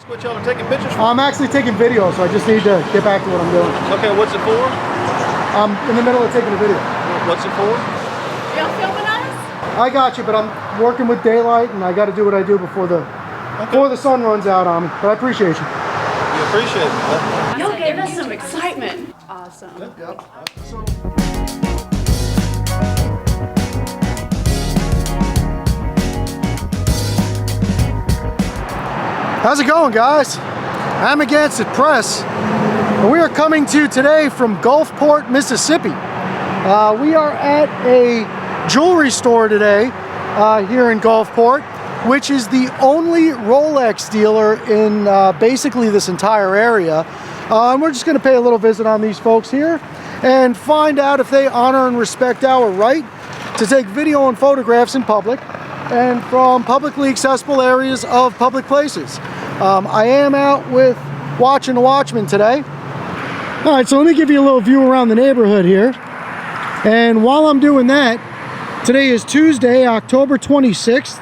What y'all are taking pictures for? I'm actually taking video, so I just need to get back to what I'm doing. Okay, what's it for? I'm in the middle of taking a video. What's it for? Y'all filming us? I got you, but I'm working with daylight, and I got to do what I do before the sun runs out on me. But I appreciate you. You appreciate it. Y'all gave us some excitement. Awesome. Yep. How's it going, guys? Amagansett Press. We are coming to you today from Gulfport, Mississippi. We are at a jewelry store today here in Gulfport, which is the only Rolex dealer in basically this entire area. And we're just going to pay a little visit on these folks here and find out if they honor and respect our right to take video and photographs in public and from publicly accessible areas of public places. I am out with Watching the Watchman today. All right, so let me give you a little view around the neighborhood here. And while I'm doing that, today is Tuesday, October 26th.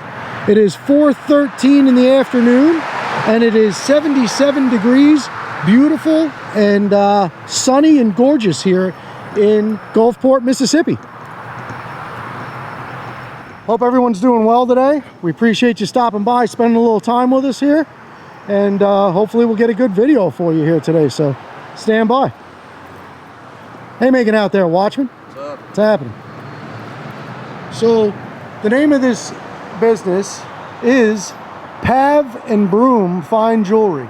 It is 4:13 in the afternoon, and it is 77 degrees, beautiful and sunny and gorgeous here in Gulfport, Mississippi. Hope everyone's doing well today. We appreciate you stopping by, spending a little time with us here, and hopefully we'll get a good video for you here today, so stand by. Hey, making out there, Watchman. What's up? What's happening? So, the name of this business is Pav and Broom Fine Jewelry.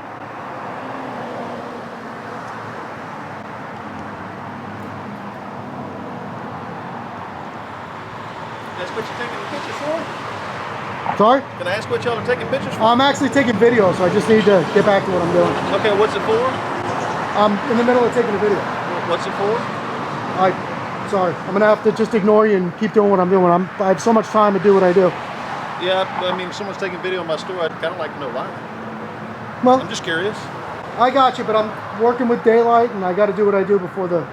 That's what you're taking the pictures for? Sorry? Can I ask what y'all are taking pictures for? I'm actually taking video, so I just need to get back to what I'm doing. Okay, what's it for? I'm in the middle of taking a video. What's it for? Sorry, I'm gonna have to just ignore you and keep doing what I'm doing. I have so much time to do what I do. Yeah, I mean, if someone's taking video of my store, I'd kind of like to know why. Well, I'm just curious. I got you, but I'm working with daylight, and I got to do what I do before the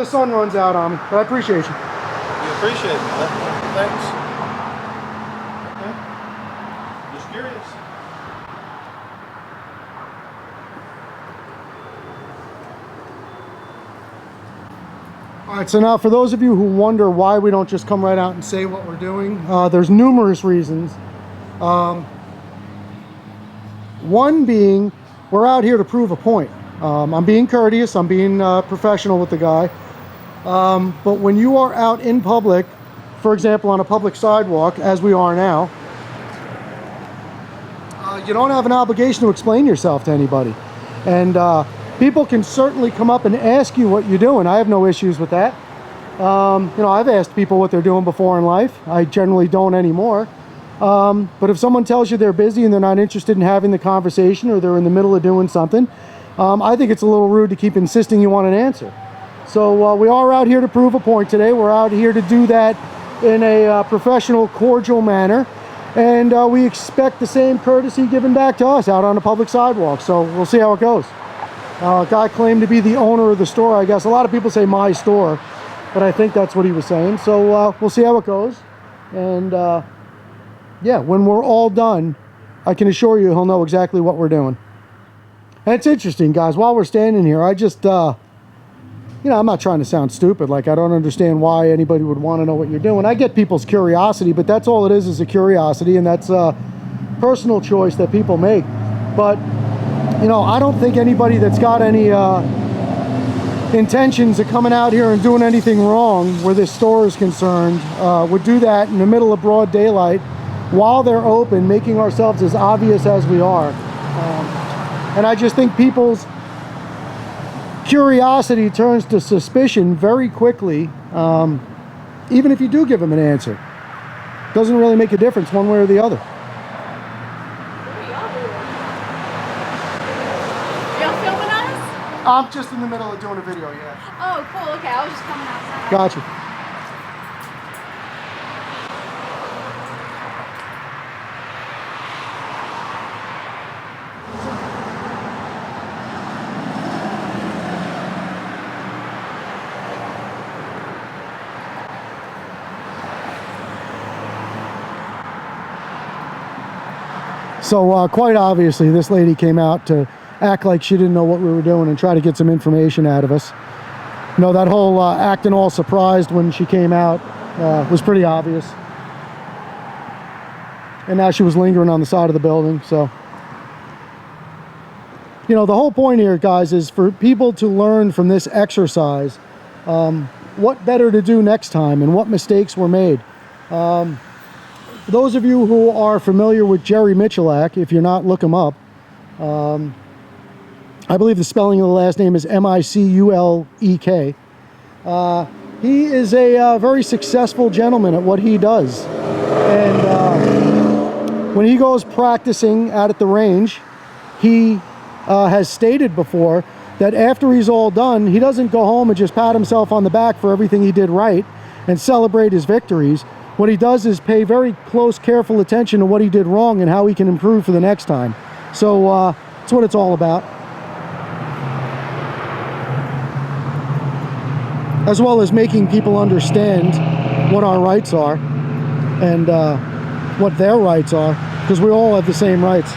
sun runs out on me. But I appreciate you. You appreciate it. Thanks. Okay. Just curious. All right, so now for those of you who wonder why we don't just come right out and say what we're doing, there's numerous reasons. One being, we're out here to prove a point. I'm being courteous, I'm being professional with the guy. But when you are out in public, for example, on a public sidewalk, as we are now, you don't have an obligation to explain yourself to anybody. And people can certainly come up and ask you what you're doing. I have no issues with that. You know, I've asked people what they're doing before in life. I generally don't anymore. But if someone tells you they're busy and they're not interested in having the conversation, or they're in the middle of doing something, I think it's a little rude to keep insisting you want an answer. So we are out here to prove a point today. We're out here to do that in a professional, cordial manner. And we expect the same courtesy given back to us out on the public sidewalk. So we'll see how it goes. A guy claimed to be the owner of the store, I guess. A lot of people say my store, but I think that's what he was saying. So we'll see how it goes. And yeah, when we're all done, I can assure you he'll know exactly what we're doing. And it's interesting, guys, while we're standing here, I just, you know, I'm not trying to sound stupid. Like, I don't understand why anybody would want to know what you're doing. I get people's curiosity, but that's all it is a curiosity, and that's a personal choice that people make. But, you know, I don't think anybody that's got any intentions of coming out here and doing anything wrong where this store is concerned would do that in the middle of broad daylight while they're open, making ourselves as obvious as we are. And I just think people's curiosity turns to suspicion very quickly, even if you do give them an answer. Doesn't really make a difference one way or the other. Y'all filming us? I'm just in the middle of doing a video, yeah. Oh, cool. Okay, I was just coming outside. Gotcha. So quite obviously, this lady came out to act like she didn't know what we were doing and try to get some information out of us. You know, that whole acting all surprised when she came out was pretty obvious. And now she was lingering on the side of the building, so. You know, the whole point here, guys, is for people to learn from this exercise what better to do next time and what mistakes were made. For those of you who are familiar with Jerry Michalak, if you're not, look him up. I believe the spelling of the last name is M-I-C-U-L-E-K. He is a very successful gentleman at what he does. And when he goes practicing out at the range, he has stated before that after he's all done, he doesn't go home and just pat himself on the back for everything he did right and celebrate his victories. What he does is pay very close, careful attention to what he did wrong and how he can improve for the next time. So that's what it's all about. As well as making people understand what our rights are and what their rights are, because we all have the same rights.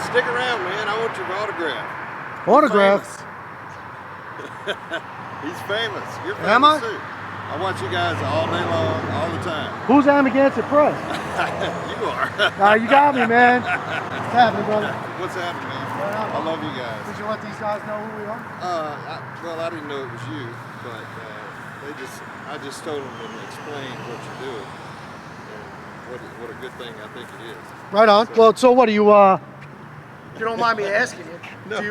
Stick around, man. I want your autograph. Autograph? He's famous. You're famous Am I? too. I watch you guys all day long, all the time. Who's Amagansett Press? You are. You got me, man. What's happening, brother? What's happening, man? I love you guys. Did you let these guys know who we are? Well, I didn't know it was you, but I just told them and explained what you're doing. And what a good thing I think it is. Right on. So, well, so what do you, if you don't mind me asking you, No. do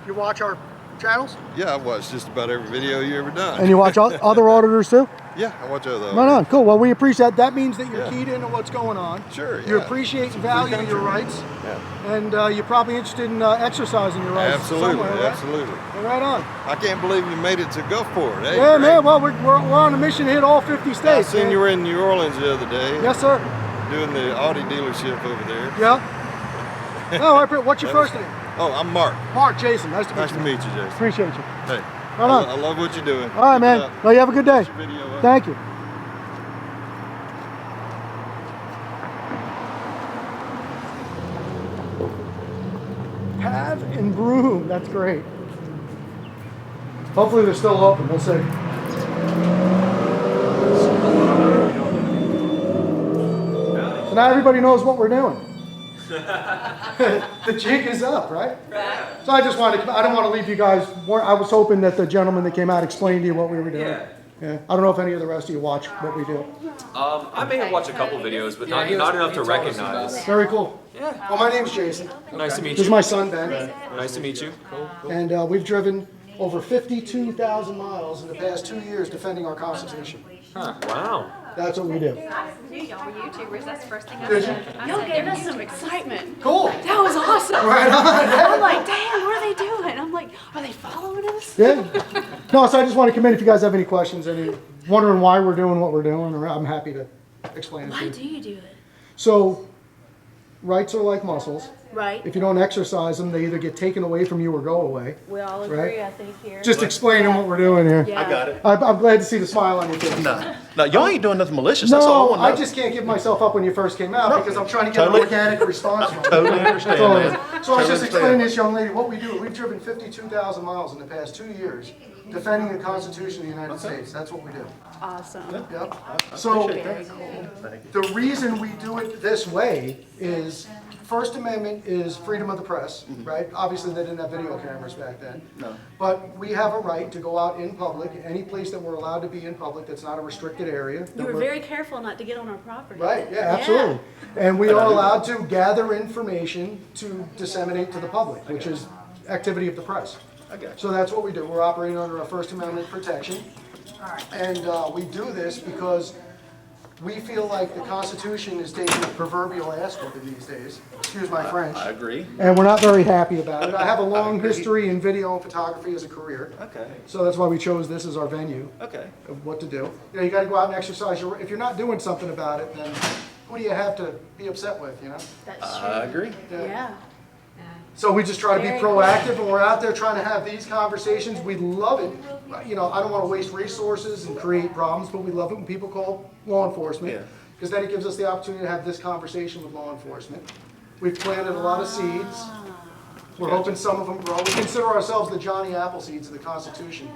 you watch our channels? Yeah, I watch just about every video you ever done. And you watch other auditors too? Yeah, I watch other. Right on. Cool. Well, we appreciate that. Means that you're Yeah. keyed into what's going on. Sure. You yeah. appreciate and value country. your rights. Yeah. And you're probably interested in exercising your rights Absolutely. somewhere, right? Absolutely. Well, right on. I can't believe you made it to Gulfport. Hey, Yeah, great. man. Well, we're on a mission to hit all 50 I states. seen man. you were in New Orleans the other day. Yes, sir. Doing the Audit dealership over there. Yeah. No, what's your first name? Oh, I'm Mark. Mark, Jason. Nice to meet Nice you. to meet you, Jason. Appreciate you. Hey, Right on. I love what you're doing. All right, Keep it man. up. Well, you have a good day. Get your video up. Thank you. Have and Broom. That's great. Hopefully they're still open. We'll see. So now everybody knows what we're doing. The jig is up, right? Right. So I just wanted to, I don't want to leave you guys, I was hoping that the gentleman that came out explained to you what we were doing. Yeah. I don't know if any of the rest of you watch what we do. I may have watched a couple videos, but not enough to recognize. Very cool. Yeah. Well, my name's Jason. Nice to meet This is you. my son, Ben. Nice to meet you. And we've driven over 52,000 miles in the past 2 years defending our Constitution. Huh. Wow. That's what we do. Knew y'all were YouTubers. That's the first thing I Did said. Y'all gave us some excitement. Cool. That was awesome. Right on. I'm like, damn, what are they doing? I'm like, are they following us? Yeah. No, so I just want to come in if you guys have any questions, any wondering why we're doing what we're doing, or I'm happy to explain it to Why you. do you do it? So, rights are like muscles. Right. If you don't exercise them, they either get taken away from you or go away. We all agree, Right. I think, here. Just explaining what we're doing here. Yeah. I got it. I'm glad to see the smile on your face. No, y'all ain't doing nothing malicious. That's all I No, want I to know. just can't give myself up when you first came out because I'm trying to get Totally. an organic response from you. Totally understand, That's all it man. is. So I was Totally just explaining understand. to this young lady what we do. We've driven 52,000 miles in the past 2 years defending the Constitution of the United States. That's what we do. Awesome. Yep. So Very cool. the reason we do it this way is First Amendment is freedom of the press, right? Obviously, they didn't have video cameras back then. No. But we have a right to go out in public, any place that we're allowed to be in public that's not a restricted area. that You were we're- very careful not to get on our property. Right, yeah, absolutely. And we are allowed to gather information to disseminate to the public, which is activity of the press. I got you. So that's what we do. We're operating under a First Amendment protection. And we do this because we feel like the Constitution is taking a proverbial ass whooping these days. Excuse my French. I agree. And we're not very happy about it. I have a long history in video and photography as a career. Okay. So that's why we chose this as our venue Okay. of what to do. You know, you gotta go out and exercise your, if you're not doing something about it, then who do you have to be upset with, you know? That's true. I agree. Yeah. So we just try to be Very proactive, and we're out there trying to have these conversations. We love it. You know, I don't want to waste resources and create problems, but we love it when people call law enforcement, Yeah. because then it gives us the opportunity to have this conversation with law enforcement. We've planted a lot of seeds. We're hoping some of them grow. We consider ourselves the Johnny Appleseeds of the Constitution.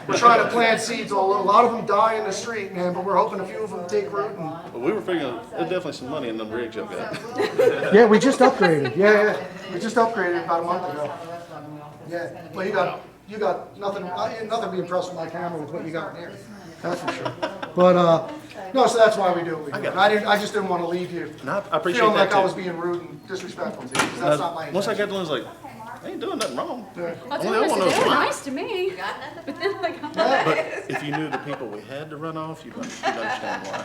We're trying to plant seeds all over. A lot of them die in the street, man, but we're hoping a few of them take root. And, But we were figuring there's definitely some money in them rigs y'all got. yeah, we just upgraded. Yeah. We just upgraded about a month ago. Yeah, well, you got nothing to be impressed with my camera with what you got in here. That's for sure. But, no, so that's why we do what we do. And I just didn't want to leave you No, I appreciate feeling that like I too. was being rude and disrespectful to you, because that's not my Once I intention. got done, I was like, I ain't doing nothing wrong. I Only I want to know they were why. nice to me. But then, like, I'm But if you knew the people we had to run off, you'd understand why.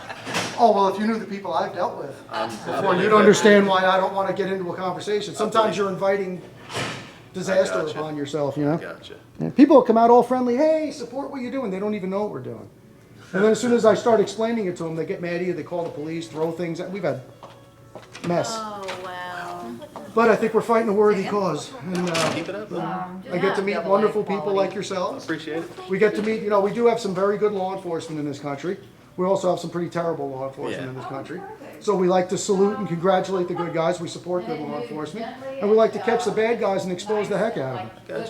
Oh, well, if you knew the people I've dealt with before, believe you'd that. understand why I don't want to get into a conversation. Sometimes you're inviting disaster gotcha. upon yourself, you know? Gotcha. And people come out all friendly, hey, support what you're doing. They don't even know what we're doing. And then as soon as I start explaining it to them, they get mad at you, they call the police, throw things at, we've had mess. oh, wow. But I think we're fighting a worthy cause. And Keep it up. though. I get to meet wonderful people like yourselves. Appreciate it. We get to meet, you know, we do have some very good law enforcement in this country. We also have some pretty terrible law enforcement in this country. So we like to salute and congratulate the good guys. We support good law enforcement. And we like to catch the bad guys and expose the heck out of them.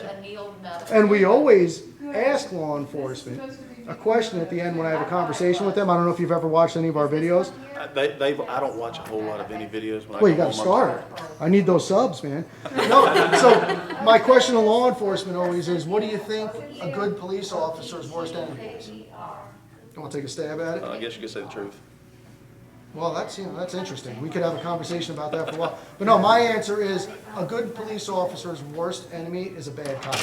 Gotcha. And we always ask law enforcement a question at the end when I have a conversation with them. I don't know if you've ever watched any of our videos. I don't watch a whole lot of any videos. When Well, you go got to home. start. I need those subs, man. No, so my question to law enforcement always is, what do you think a good police officer's worst enemy is? You want to take a stab at it? I guess you could say the truth. Well, that's interesting. We could have a conversation about that for a while. But no, my answer is a good police officer's worst enemy is a bad cop.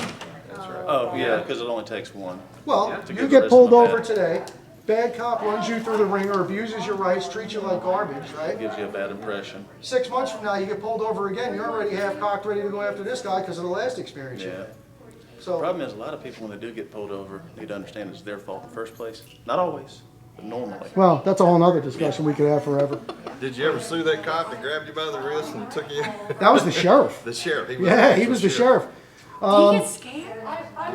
Oh, yeah, because it only takes one. Well, To you get get rid of pulled some over bad- today, bad cop runs you through the ringer, abuses your rights, treats you like garbage, right? Gives you a bad impression. 6 months from now, you get pulled over again, you're already half-cocked, ready to go after this guy because of the last experience you Yeah. had. So, Problem is, a lot of people, when they do get pulled over, need to understand it's their fault in the first place. Not always, but normally. well, that's a whole nother discussion we could have forever. Did you ever sue that cop that grabbed you by the wrist and took you? That was the sheriff. The sheriff. Yeah, he was the sheriff. Do you get scared?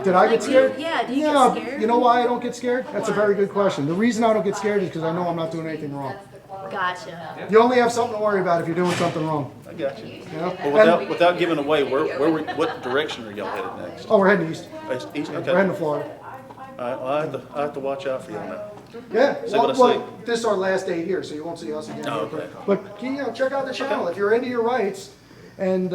Did I get scared? Yeah, do you Yeah, get scared? you know why I don't get scared? That's a very good question. The reason I don't get scared is because I know I'm not doing anything wrong. Gotcha. You only have something to worry about if you're doing something wrong. I got you. You know? But without giving away, what direction are y'all headed next? Oh, we're heading east. East? We're Okay. heading to Florida. All right, well, I have to watch out for y'all now. Yeah, See what I well, this is our last day here, so you won't see us again. Oh, okay. But you know, check out the channel if you're into your rights and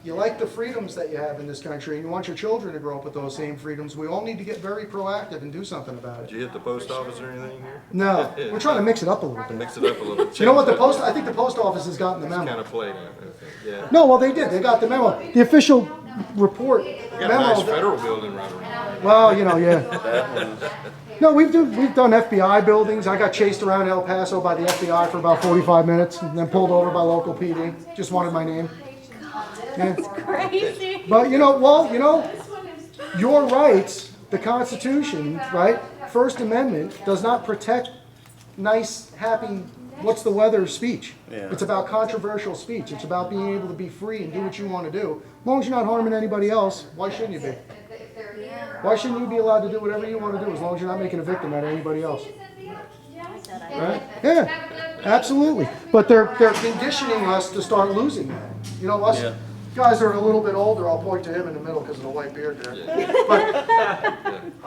you like the freedoms that you have in this country and you want your children to grow up with those same freedoms. We all need to get very proactive and do something about Did it. you hit the post office or anything here? No, we're trying to mix it up a little bit. Mix it up a little bit. You know what I think the post office has gotten the Kind memo. of played it. Okay. Yeah. No, well they did. They got the memo. The official report You got a memo. nice federal building right around. Well, you know, yeah. That was, No, we've done FBI buildings. I got chased around El Paso by the FBI for about 45 minutes, and then pulled over by local PD. Just wanted my name. Yeah. Crazy. But you know, well, you know, your rights, the Constitution, right? First Amendment does not protect nice, happy, what's the weather speech. Yeah. It's about controversial speech. It's about being able to be free and do what you want to do. As long as you're not harming anybody else, why shouldn't you be? Why shouldn't you be allowed to do whatever you want to do as long as you're not making a victim out of anybody else? Right? Yeah, absolutely. But they're conditioning us to start losing that. You know, us Yeah. guys that are a little bit older, I'll point to him in the middle because of the white beard there. But,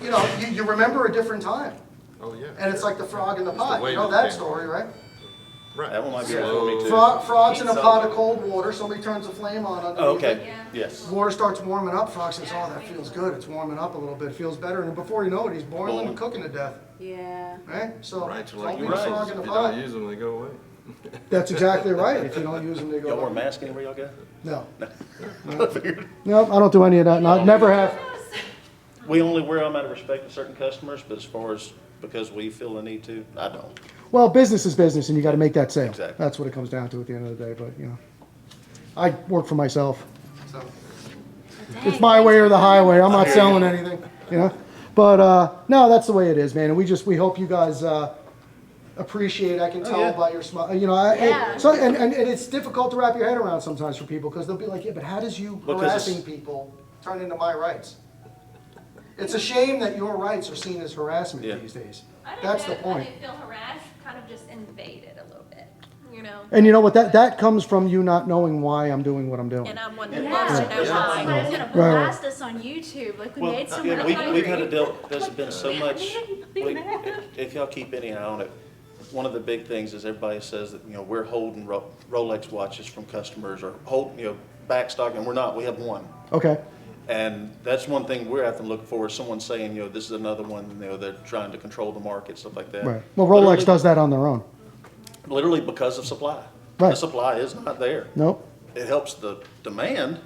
you know, you remember a different time. Oh, yeah. And it's like the frog in the pot. way You know it that came. story, right? Right. that one might be for me too. Frogs in a pot of cold water. Somebody turns the flame on underneath Oh, it. okay, yes. Water starts warming up. Frog says, "Oh, that feels good. It's warming up a little bit. It feels better." And before you know it, he's boiling and cooking to death. Yeah. Right? So, Right, so don't like be you the right. frog If in the you pot. don't use them, they go away. That's exactly right. If you don't use them, they go Y'all wear away. masks anywhere y'all go? No. I figured. No, I don't do any of that. No, never have. We only wear them out of respect to certain customers, but as far as because we feel the need to, I don't. Well, business is business, and you got to make that sale. Exactly. That's what it comes down to at the end of the day. But you know, I work for myself. So it's my way or the highway. I'm not selling anything. You know. But no, that's the way it is, man. And we hope you guys appreciate. I can tell yeah. by your smile. You know, Yeah. so and it's difficult to wrap your head around sometimes for people because they'll be like, yeah, but how does you Because harassing it's- people turn into my rights? It's a shame that your rights are seen as harassment Yeah. these days. I didn't That's know- the point. I didn't feel harassed, kind of just invaded a little bit, you know? And you know what? That comes from you not knowing why I'm doing what I'm doing. And I'm one that Yeah. loves to know Somebody's why. gonna Right. blast us on YouTube. Like we Well, made someone yeah, we've had to hungry. deal, there's been so much, be we- mad. if y'all keep any eye on it, one of the big things is everybody says that, you know, we're holding Rolex watches from customers or backstock, and we're not, we have one. Okay. And that's one thing we're having to look for, is someone saying, you know, this is another one, you know, they're trying to control the market, stuff like that. Right. Well, Rolex Literally- does that on their own. Literally because of supply. Right. The supply is not there. Nope. It helps the demand,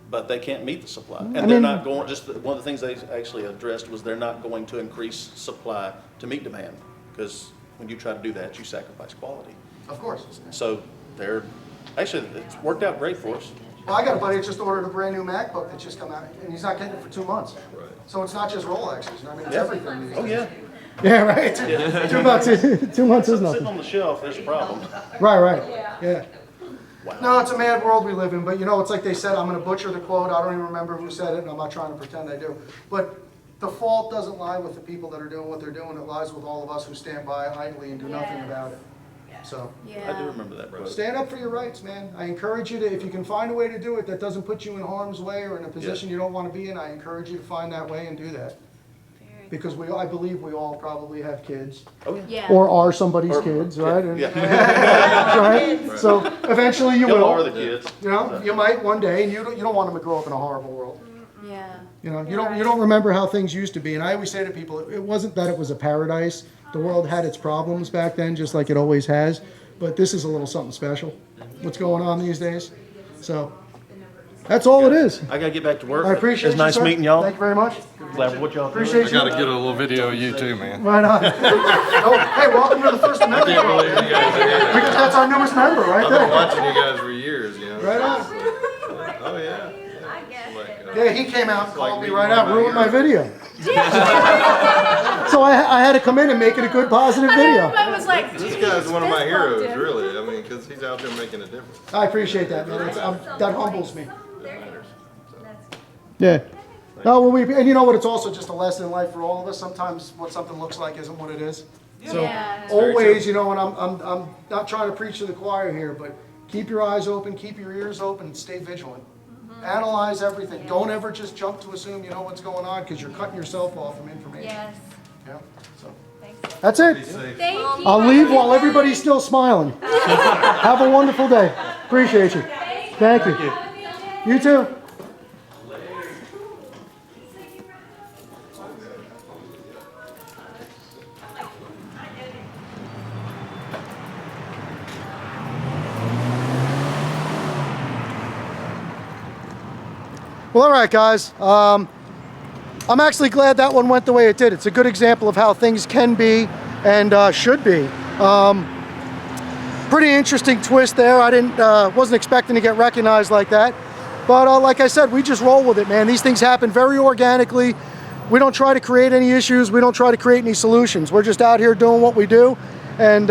but they can't meet the supply. And I they're mean- not going, one of the things they actually addressed was they're not going to increase supply to meet demand. Because when you try to do that, you sacrifice quality. Of course. So actually, it's worked out great for us. Well, I got a buddy that just ordered a brand new MacBook that just come out, and he's not getting it for 2 months. Right. So it's not just Rolexes. I mean, it's Yeah. everything. these Oh, days. yeah. Yeah, right. 2 months. 2 months is Sitting nothing. on the shelf, there's a problem. Right. Yeah. Wow. No, it's a mad world we live in, but you know, it's like they said, I'm going to butcher the quote. I don't even remember who said it, and I'm not trying to pretend I do. But the fault doesn't lie with the people that are doing what they're doing. It lies with all of us who stand by idly and do nothing about it. So I do remember that quote. stand up for your rights, man. I encourage you to, if you can find a way to do it that doesn't put you in harm's way or in a position you don't want to be in, I encourage you to find that way and do that. Because I believe we all probably have kids. Oh, yeah. Yeah. Or are somebody's kids, right? And- Yeah. right? So eventually you Y'all will. are the kids. You know, you might one day, and you don't want them to grow up in a horrible world. Yeah. You know, you don't remember how things used to be. And I always say to people, it wasn't that it was a paradise. The world had its problems back then, just like it always has. But this is a little something special. What's going on these days? So that's all it is. I gotta get back to work. I appreciate It's nice you, sir. meeting y'all. Thank you very much. Glad what y'all doing. Appreciate I gotta you. get a little video of you too, man. Right on. Oh, hey, welcome to the First Amendment. Can't believe you guys are here. Because that's our newest member, right I've been there. watching you guys for years, you know. Right on. Oh, yeah. I guess. Like, Yeah, he came out and like called me me right when out, I'm ruined my here. video. So I had to come in and make it a good, positive video. I was like, This dude, guy's you one of my fist bumped heroes, him. really. I mean, because he's out there making a difference. I appreciate that, man. That humbles me. There you go. Yeah. No, well, and you know what? It's also just a lesson in life for all of us. Sometimes what something looks like isn't what it is. So Yeah. always, you know, and I'm not trying to preach to the choir here, but keep your eyes open, keep your ears open, and stay vigilant. Analyze everything. Don't ever just jump to assume you know what's going on because you're cutting yourself off from information. Yes. Yeah. So Thanks. that's it. Thank you. I'll leave while everybody's still smiling. Have a wonderful day. Appreciate you. Thank you. You too. Well, all right, guys. I'm actually glad that one went the way it did. It's a good example of how things can be and should be. Pretty interesting twist there. I wasn't expecting to get recognized like that. But like I said, we just roll with it, man. These things happen very organically. We don't try to create any issues. We don't try to create any solutions. We're just out here doing what we do. And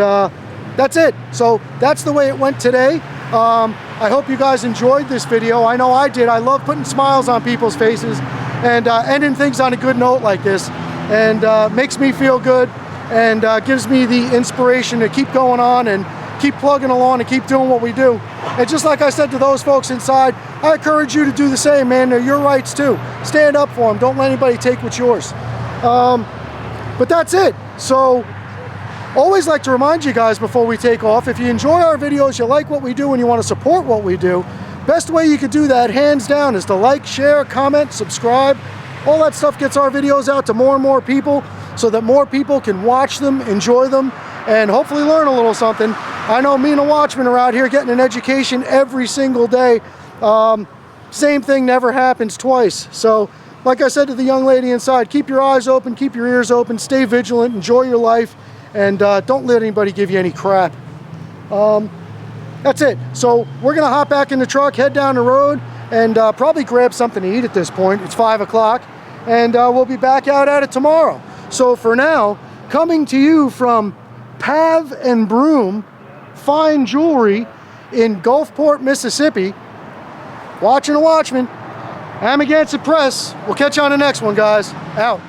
that's it. So that's the way it went today. I hope you guys enjoyed this video. I know I did. I love putting smiles on people's faces and ending things on a good note like this. And makes me feel good and gives me the inspiration to keep going on and keep plugging along and keep doing what we do. And just like I said to those folks inside, I encourage you to do the same, man. They're your rights too. Stand up for them. Don't let anybody take what's yours. But that's it. So always like to remind you guys before we take off, if you enjoy our videos, you like what we do, and you want to support what we do, best way you could do that, hands down, is to like, share, comment, subscribe. All that stuff gets our videos out to more and more people so that more people can watch them, enjoy them, and hopefully learn a little something. I know me and the Watchman are out here getting an education every single day. Same thing never happens twice. So like I said to the young lady inside, keep your eyes open, keep your ears open, stay vigilant, enjoy your life, and don't let anybody give you any crap. That's it. So we're gonna hop back in the truck, head down the road, and probably grab something to eat at this point. It's 5 o'clock, and we'll be back out at it tomorrow. So for now, coming to you from Pav and Broom Fine Jewelry in Gulfport, Mississippi, watching a Watchman, Amagansett Press. We'll catch you on the next one, guys. Out.